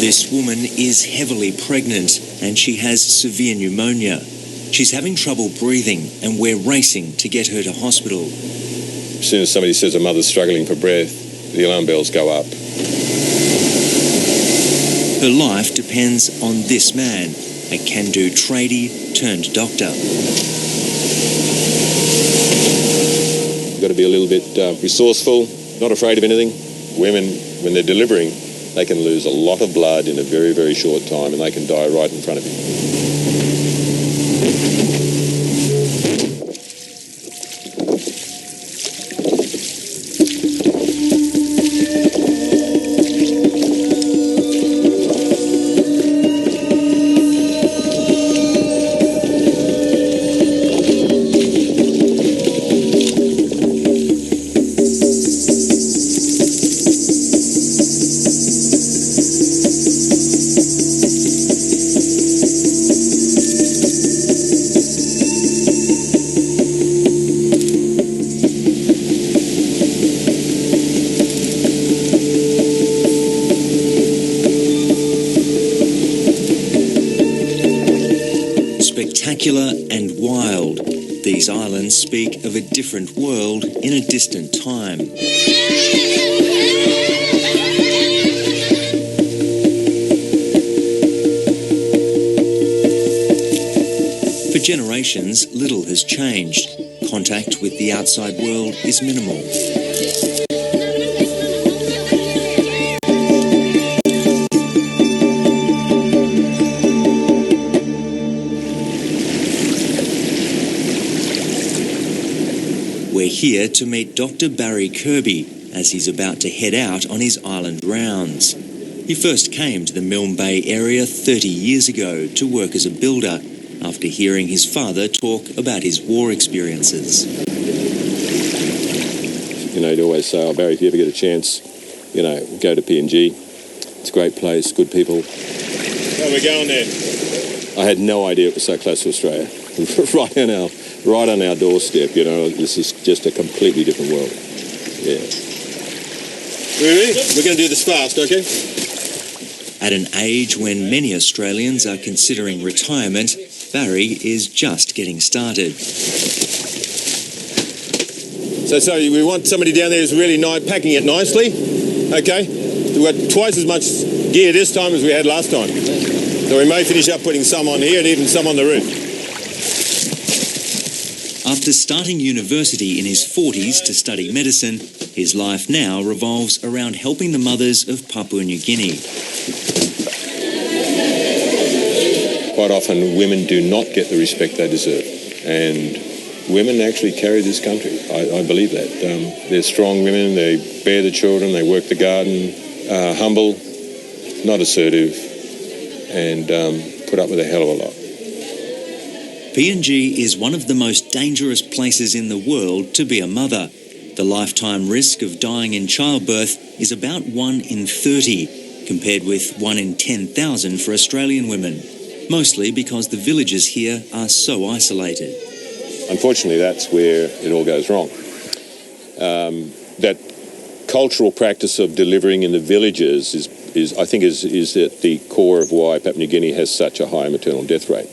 This woman is heavily pregnant and she has severe pneumonia. She's having trouble breathing and we're racing to get her to hospital. As soon as somebody says a mother's struggling for breath, the alarm bells go up. Her life depends on this man, a can-do tradie turned doctor. You've got to be a little bit resourceful, not afraid of anything. Women, when they're delivering, they can lose a lot of blood in a very, very short time and they can die right in front of you. Spectacular and wild, these islands speak of a different world in a distant time. For generations, little has changed. Contact with the outside world is minimal. We're here to meet Dr. Barry Kirby as he's about to head out on his island rounds. He first came to the Milne Bay area 30 years ago to work as a builder after hearing his father talk about his war experiences. You know, he'd always say, "Oh, Barry, if you ever get a chance, you know, go to PNG. It's a great place, good people." Where are we going there? I had no idea it was so close to Australia. right on our doorstep, you know. This is just a completely different world. Yeah. Really? We're going to do this fast, okay? At an age when many Australians are considering retirement, Barry is just getting started. So we want somebody down there who's really packing it nicely, okay? We've got twice as much gear this time as we had last time. So we may finish up putting some on here and even some on the roof. After starting university in his 40s to study medicine, his life now revolves around helping the mothers of Papua New Guinea. Quite often women do not get the respect they deserve, and women actually carry this country. I believe that. They're strong women, they bear the children, they work the garden, humble, not assertive, and put up with a hell of a lot. PNG is one of the most dangerous places in the world to be a mother. The lifetime risk of dying in childbirth is about 1 in 30, compared with 1 in 10,000 for Australian women, mostly because the villages here are so isolated. Unfortunately, that's where it all goes wrong. That cultural practice of delivering in the villages is at the core of why Papua New Guinea has such a high maternal death rate.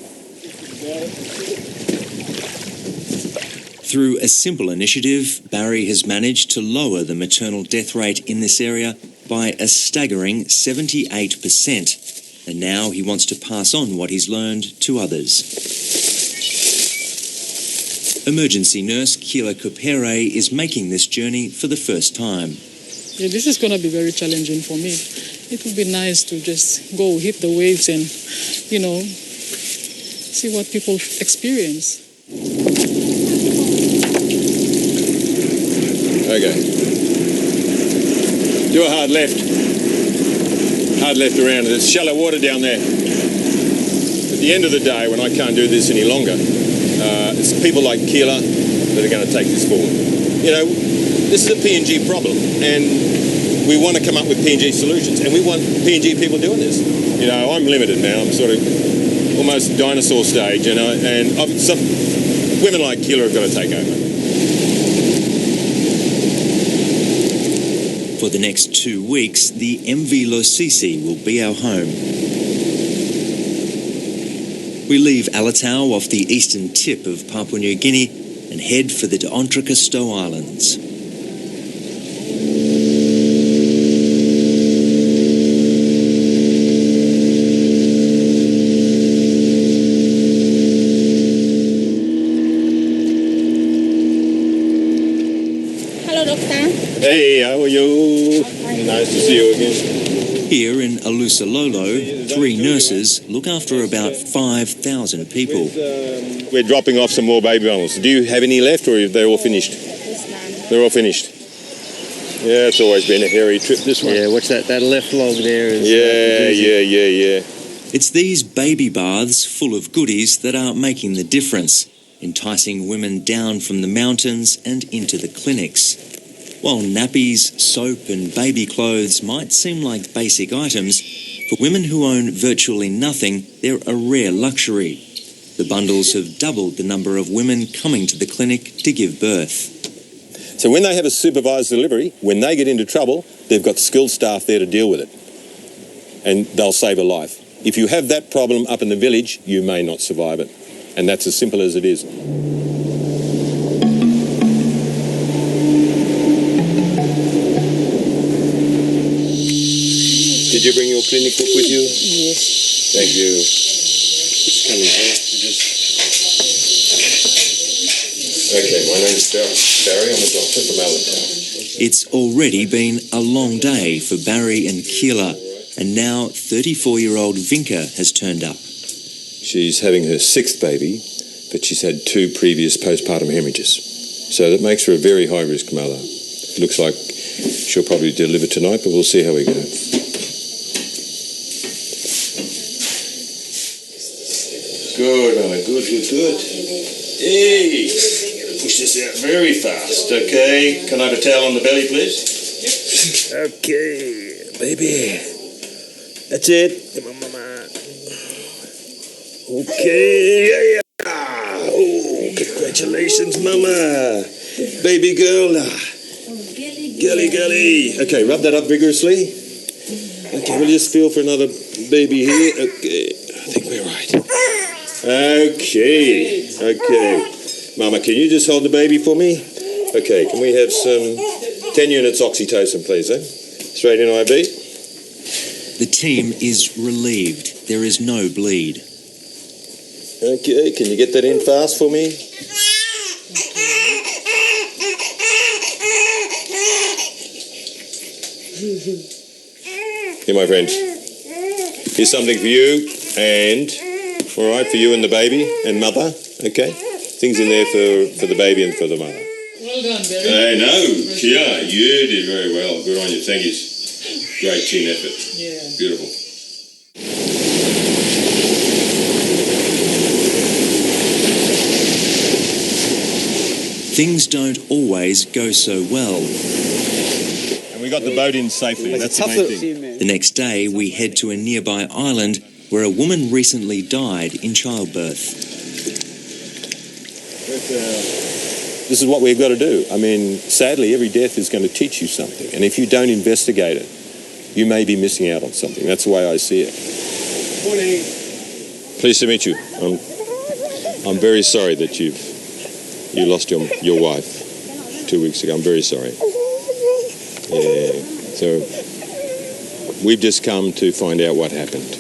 Through a simple initiative, Barry has managed to lower the maternal death rate in this area by a staggering 78%. And now he wants to pass on what he's learned to others. Emergency nurse Kila Kupere is making this journey for the first time. Yeah, this is going to be very challenging for me. It would be nice to just go hit the waves and, you know, see what people experience. Okay. Do a hard left. Hard left around. There's shallow water down there. At the end of the day, when I can't do this any longer, it's people like Kila that are going to take this forward. You know, this is a PNG problem, and we want to come up with PNG solutions, and we want PNG people doing this. You know, I'm limited now. I'm sort of almost dinosaur stage, you know, and some women like Kila have got to take over. For the next 2 weeks, the MV Losisi will be our home. We leave Alatau off the eastern tip of Papua New Guinea and head for the D'Entrecasteaux Islands. Hello, Doctor. Hey, how are you? Nice to see you again. Here in Alusalolo, 3 nurses look after about 5,000 people. We're dropping off some more baby bundles. Do you have any left, or are they all finished? They're all finished. Yeah, it's always been a hairy trip, this one. Yeah, what's that? That left log there is... Yeah. It's these baby baths full of goodies that are making the difference, enticing women down from the mountains and into the clinics. While nappies, soap and baby clothes might seem like basic items, for women who own virtually nothing, they're a rare luxury. The bundles have doubled the number of women coming to the clinic to give birth. So when they have a supervised delivery, when they get into trouble, they've got skilled staff there to deal with it. And they'll save a life. If you have that problem up in the village, you may not survive it. And that's as simple as it is. Did you bring your clinic book with you? Yes. Thank you. It's coming here. Okay, my name's Barry. I'm a doctor from Alatau. It's already been a long day for Barry and Keela, and now 34-year-old Vinka has turned up. She's having her 6th baby, but she's had 2 previous postpartum hemorrhages. So that makes her a very high-risk mother. It looks like she'll probably deliver tonight, but we'll see how we go. Good, Anna. Good. Hey! Push this out very fast, okay? Can I have a towel on the belly, please? Okay, baby. That's it. Come on, mama. Okay. Oh, congratulations, mama. Baby girl. Gully. Okay, rub that up vigorously. Okay, we'll just feel for another baby here. Okay, I think we're right. Okay. Mama, can you just hold the baby for me? Okay, can we have some 10 units oxytocin, please, Straight in IV. The team is relieved. There is no bleed. Okay, can you get that in fast for me? Here, my friend. Here's something for you and, all right, for you and the baby and mother, okay? Things in there for the baby and for the mother. Well done, Barry. Hey, no, Kia, you did very well. Good on you. Thank you. Great team effort. Yeah. Beautiful. Things don't always go so well. And we got the boat in safely. That's the main thing. The next day, we head to a nearby island where a woman recently died in childbirth. This is what we've got to do. I mean, sadly, every death is going to teach you something. And if you don't investigate it, you may be missing out on something. That's the way I see it. Morning. Pleased to meet you. I'm very sorry that you lost your wife 2 weeks ago. I'm very sorry. Yeah. So we've just come to find out what happened.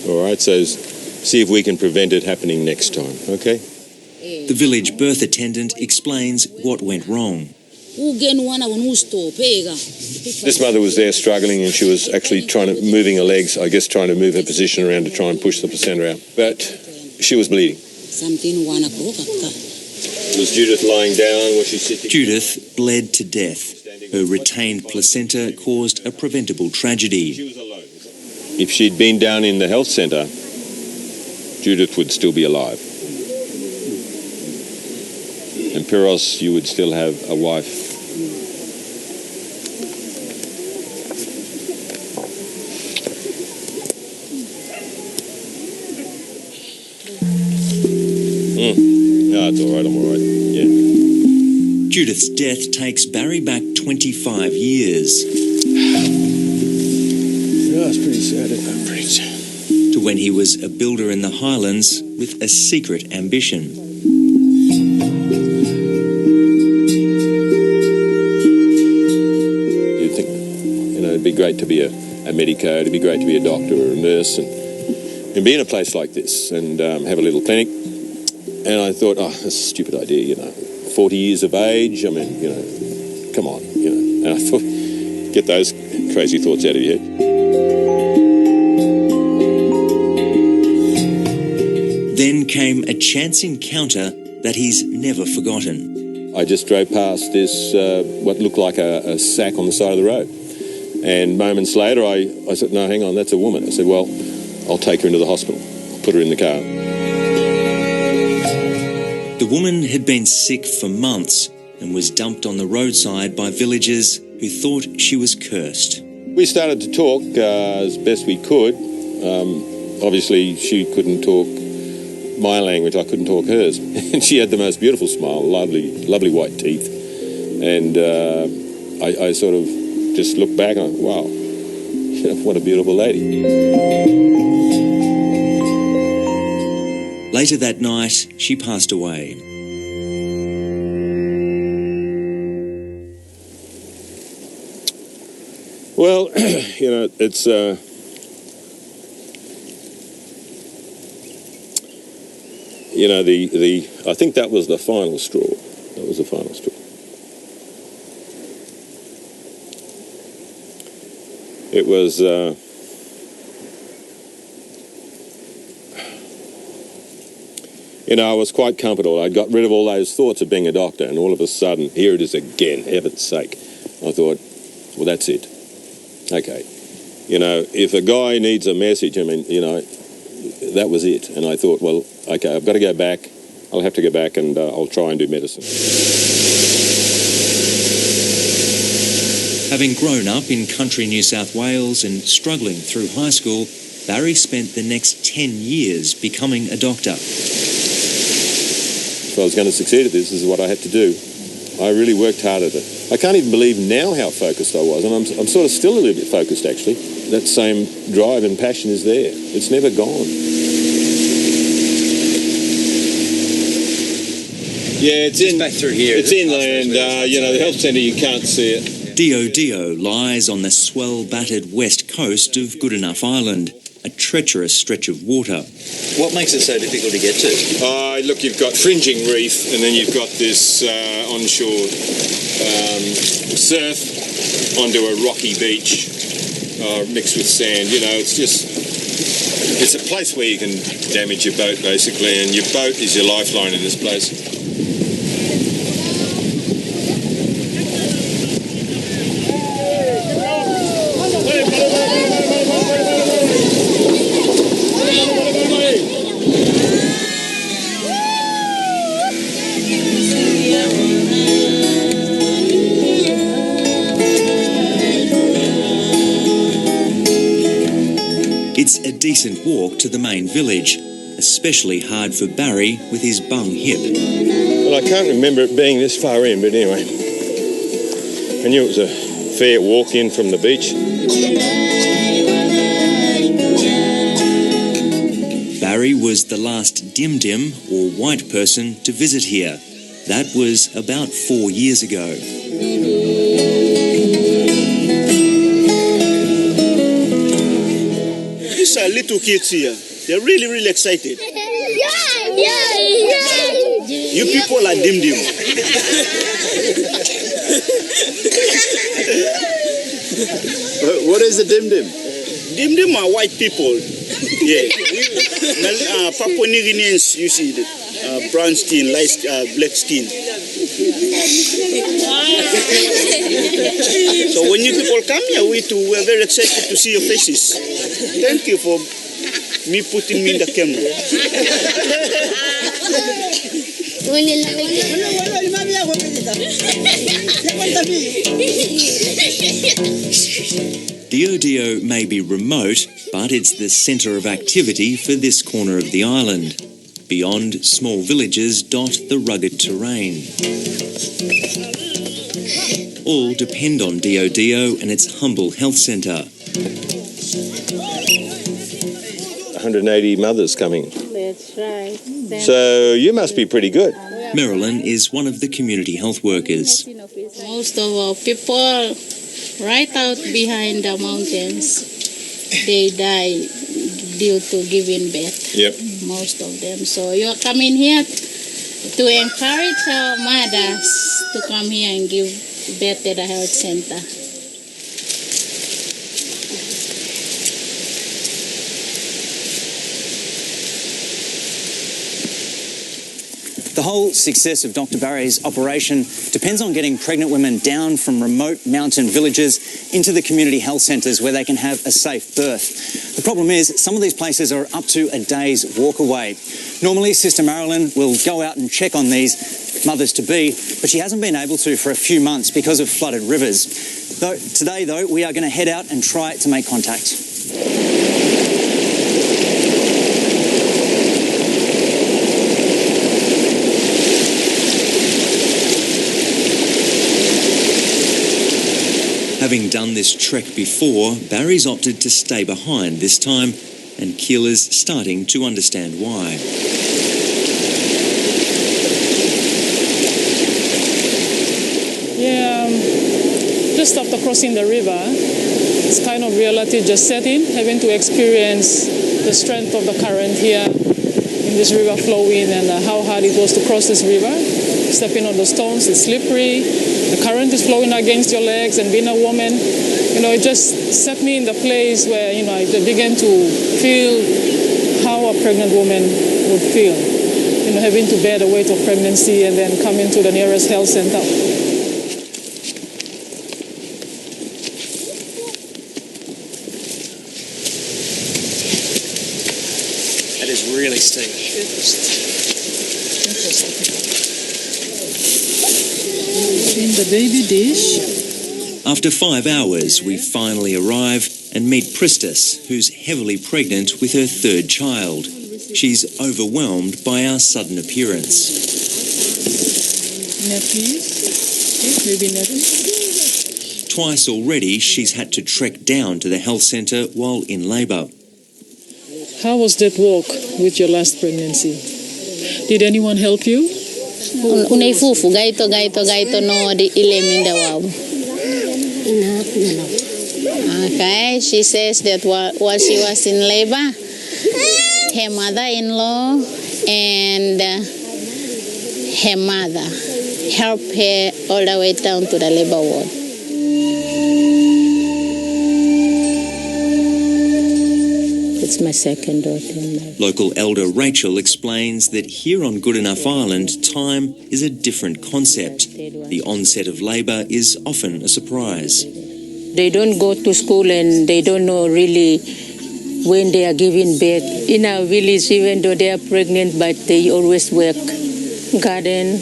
All right. So see if we can prevent it happening next time. Okay. The village birth attendant explains what went wrong. This mother was there struggling, and she was actually moving her legs, I guess trying to move her position around to try and push the placenta out. But she was bleeding. Was Judith lying down? Was she sitting? Judith bled to death. Her retained placenta caused a preventable tragedy. She was alone. If she'd been down in the health centre, Judith would still be alive. And Piros, you would still have a wife. No, it's all right, I'm all right, yeah. Judith's death takes Barry back 25 years. when he was a builder in the highlands with a secret ambition. You'd think, it'd be great to be a medico, it'd be great to be a doctor or a nurse and be in a place like this and have a little clinic. And I thought, that's a stupid idea, 40 years of age, come on, And I thought, get those crazy thoughts out of your head. Then came a chance encounter that he's never forgotten. I just drove past this, what looked like a sack on the side of the road. And moments later, I said, no, hang on, that's a woman. I said, well, I'll take her into the hospital, put her in the car. The woman had been sick for months and was dumped on the roadside by villagers who thought she was cursed. We started to talk as best we could. Obviously, she couldn't talk my language, I couldn't talk hers. And she had the most beautiful smile, lovely white teeth. And I sort of just looked back and I thought, wow, what a beautiful lady. Later that night, she passed away. Well, it's... I think that was the final straw. That was the final straw. It was... I was quite comfortable. I'd got rid of all those thoughts of being a doctor, and all of a sudden, here it is again, heaven's sake. I thought, well, that's it. Okay. If a guy needs a message, that was it. And I thought, well, okay, I've got to go back. I'll have to go back and I'll try and do medicine. Having grown up in country New South Wales and struggling through high school, Barry spent the next 10 years becoming a doctor. If I was going to succeed at this is what I had to do. I really worked hard at it. I can't even believe now how focused I was, and I'm sort of still a little bit focused, actually. That same drive and passion is there. It's never gone. Yeah, it's back through here. It's inland. The health centre, you can't see it. Dio lies on the swell-battered west coast of Goodenough Island, a treacherous stretch of water. What makes it so difficult to get to? Look, you've got fringing reef, and then you've got this onshore surf onto a rocky beach mixed with sand. It's a place where you can damage your boat, basically, and your boat is your lifeline in this place. It's a decent walk to the main village, especially hard for Barry with his bung hip. Well, I can't remember it being this far in, but anyway, I knew it was a fair walk in from the beach. Barry was the last dim or white person to visit here. That was about 4 years ago. These are little kids here. They're really excited. You people are dim. What is a dim? Dim are white people. Yeah. Papua New Guineans, you see, brown skin, black skin. So when you people come here, we're very excited to see your faces. Thank you for putting me in the camera. Dio may be remote, but it's the centre of activity for this corner of the island. Beyond, small villages dot the rugged terrain. All depend on Dio and its humble health centre. 180 mothers coming. That's right. So you must be pretty good. Marilyn is one of the community health workers. Most of our people right out behind the mountains, they die due to giving birth. Yep. Most of them. So you're coming here to encourage our mothers to come here and give birth at the health center. The whole success of Dr. Barry's operation depends on getting pregnant women down from remote mountain villages into the community health centres where they can have a safe birth. The problem is some of these places are up to a day's walk away. Normally, Sister Marilyn will go out and check on these mothers-to-be, but she hasn't been able to for a few months because of flooded rivers. Today, though, we are going to head out and try to make contact. Having done this trek before, Barry's opted to stay behind this time, and Keela's starting to understand why. Yeah, just after crossing the river, it's kind of reality just set in, having to experience the strength of the current here in this river flowing and how hard it was to cross this river. Stepping on the stones, it's slippery, the current is flowing against your legs, and being a woman, it just set me in the place where, I began to feel how a pregnant woman would feel, having to bear the weight of pregnancy and then coming to the nearest health center. That is really steep. In the baby dish. After 5 hours, we finally arrive and meet Pristis, who's heavily pregnant with her third child. She's overwhelmed by our sudden appearance. Nappies. Maybe nappies. Twice already, she's had to trek down to the health centre while in labour. How was that walk with your last pregnancy? Did anyone help you? Unay fufu gaito no di ileminda wow. Okay, she says that while she was in labor, her mother-in-law and her mother helped her all the way down to the labor ward. It's my second daughter. Local elder Rachel explains that here on Good Enough Island, time is a different concept. The onset of labour is often a surprise. They don't go to school and they don't know really when they are giving birth. In our village, even though they are pregnant, but they always work, garden,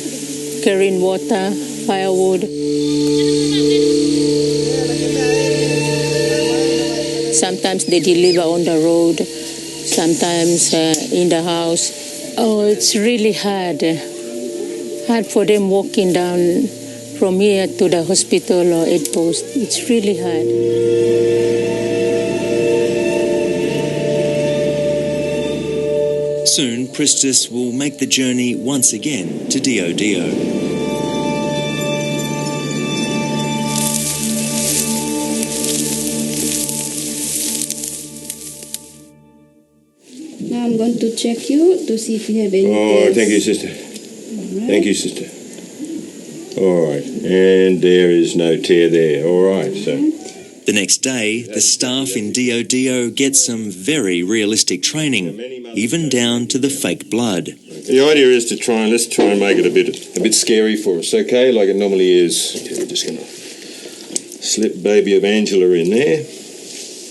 carrying water, firewood. Sometimes they deliver on the road, sometimes in the house. Oh, it's really hard. Hard for them walking down from here to the hospital or aid post. It's really hard. Soon, Pristis will make the journey once again to DODO. Now I'm going to check you to see if you have any tears. Thank you, sister. Right. Thank you, sister. All right, and there is no tear there. All right, so. The next day, the staff in DODO get some very realistic training, even down to the fake blood. The idea is to let's try and make it a bit scary for us, okay? Like it normally is. Okay, we're just going to slip baby of Angela in there.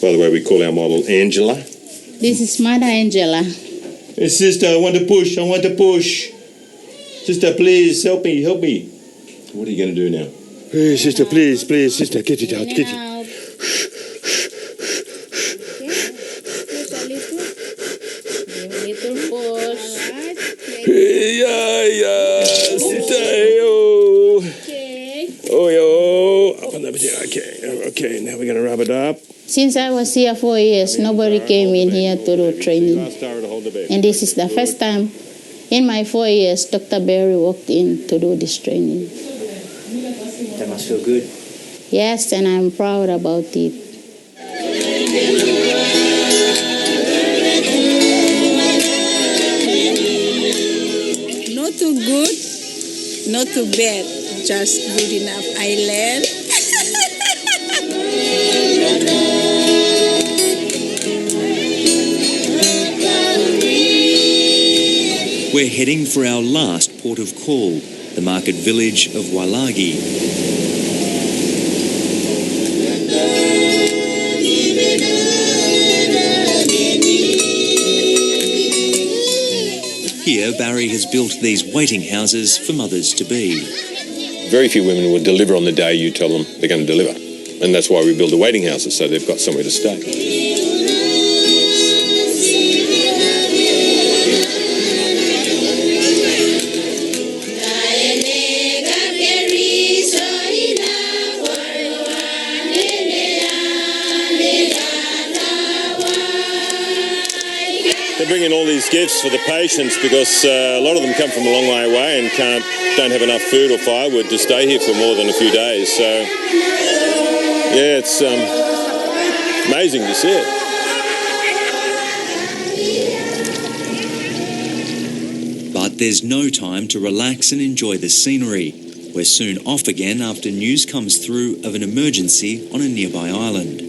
By the way, we call our model Angela. This is Mother Angela. Hey, sister, I want to push. Sister, please, help me. What are you going to do now? Hey, sister, please, sister, get it out. Little push. Sister, Okay. Okay, now we're going to rub it up. Since I was here 4 years, nobody came in here to do training. And this is the first time in my 4 years Dr. Barry walked in to do this training. That must feel good. Yes, and I'm proud about it. Not too good, not too bad, just good enough. I learned. We're heading for our last port of call, the market village of Wailagi. Here, Barry has built these waiting houses for mothers-to-be. Very few women will deliver on the day you tell them they're going to deliver. And that's why we build the waiting houses, so they've got somewhere to stay. They bring in all these gifts for the patients because a lot of them come from a long way away and don't have enough food or firewood to stay here for more than a few days. So, yeah, it's amazing to see it. But there's no time to relax and enjoy the scenery. We're soon off again after news comes through of an emergency on a nearby island.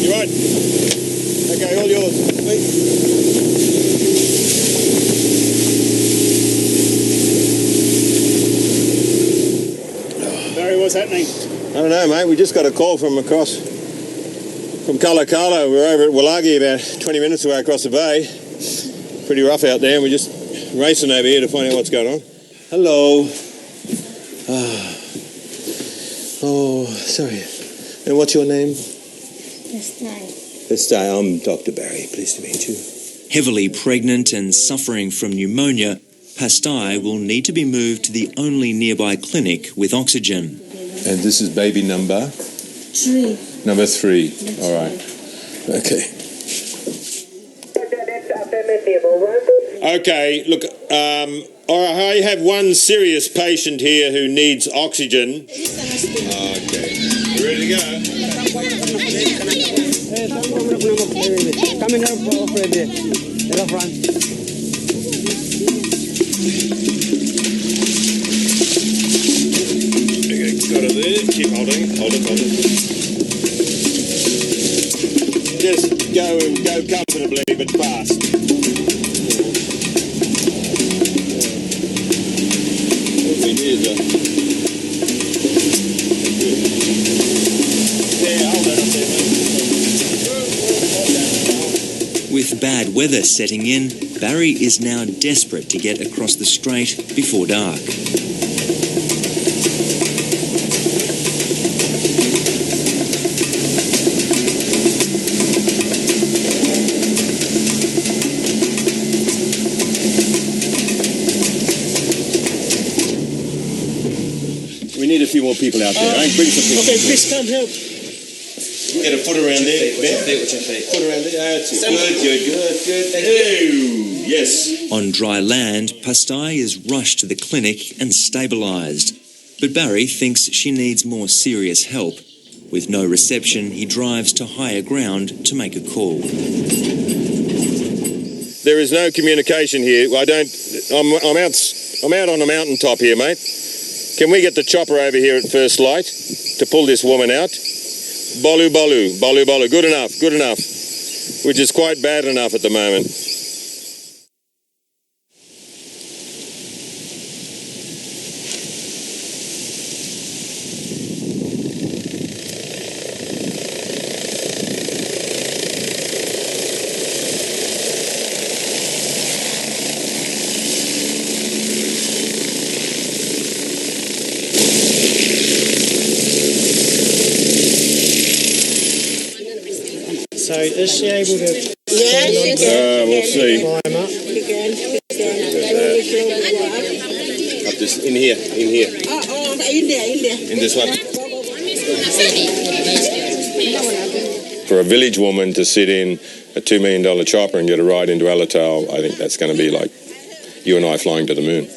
You're right. Okay, all yours. Barry, what's happening? I don't know, mate. We just got a call from Kalakala. We're over at Wailagi, about 20 minutes away across the bay. Pretty rough out there, and we're just racing over here to find out what's going on. Hello. Oh, sorry. And what's your name? Estai. I'm Dr. Barry. Pleased to meet you. Heavily pregnant and suffering from pneumonia, Pastai will need to be moved to the only nearby clinic with oxygen. And this is baby number? 3. Number 3. All right. Okay. Okay, look, all right, I have one serious patient here who needs oxygen. Okay. You ready to go? Coming up already. Hello, front. Okay, got it there. Keep holding. Hold it. Just go comfortably, but fast. What we need is hold that up there, mate. With bad weather setting in, Barry is now desperate to get across the strait before dark. We need a few more people out there. Bring some people. Okay, please come help. Get a foot around there. Watch your feet. Foot around there. That's it. Good. Thank you. Yes. On dry land, Pastai is rushed to the clinic and stabilised. But Barry thinks she needs more serious help. With no reception, he drives to higher ground to make a call. There is no communication here. I'm out on a mountaintop here, mate. Can we get the chopper over here at first light to pull this woman out? Bolu. Good enough. Which is quite bad enough at the moment. So is she able to? We'll see. Climb up. Up this, in here. In there. In this one. For a village woman to sit in a $2 million chopper and get a ride into Alotau, I think that's going to be like you and I flying to the moon.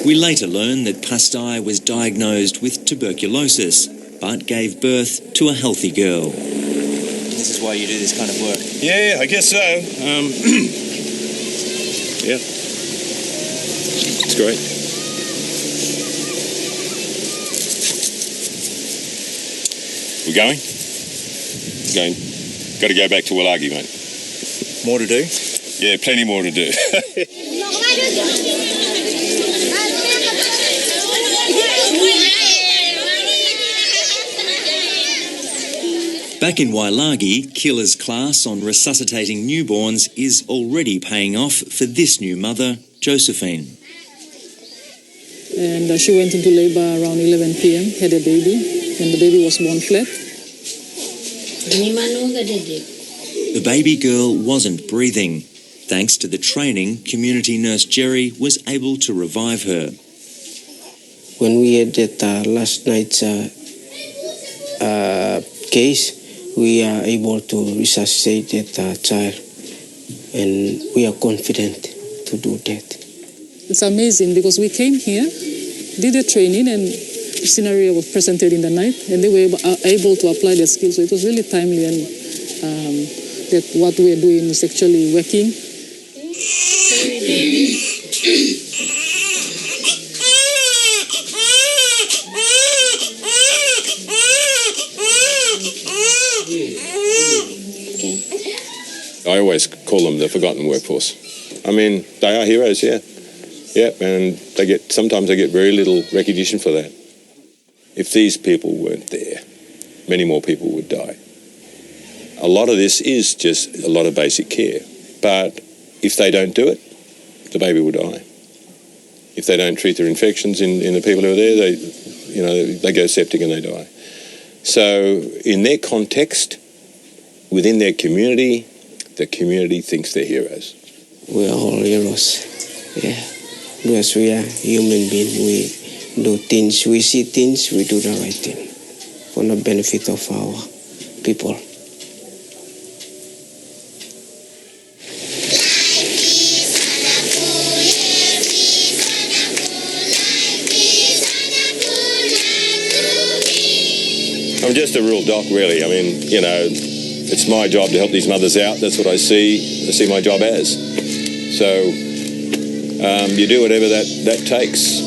We later learned that Pastai was diagnosed with tuberculosis, but gave birth to a healthy girl. This is why you do this kind of work. Yeah, I guess so. Yeah, it's great. We going? Going. Got to go back to Wallagi, mate. More to do? Yeah, plenty more to do. Back in Wailagi, Keela's class on resuscitating newborns is already paying off for this new mother, Josephine. And she went into labour around 11 p.m., had a baby, and the baby was born flat. The baby girl wasn't breathing. Thanks to the training, community nurse Jerry was able to revive her. When we had that last night's case, we are able to resuscitate that child, and we are confident to do that. It's amazing because we came here, did the training, and the scenario was presented in the night, and they were able to apply their skills. So it was really timely, and that what we are doing is actually working. I always call them the forgotten workforce. I mean, they are heroes, yeah. Yeah, and sometimes they get very little recognition for that. If these people weren't there, many more people would die. A lot of this is just a lot of basic care. But if they don't do it, the baby will die. If they don't treat their infections in the people who are there, they go septic and they die. So in their context, within their community, the community thinks they're heroes. We are all heroes, yeah. Because we are human beings, we do things, we see things, we do the right thing for the benefit of our people. I'm just a rural doc, really. I mean, it's my job to help these mothers out. That's what I see my job as. So you do whatever that takes.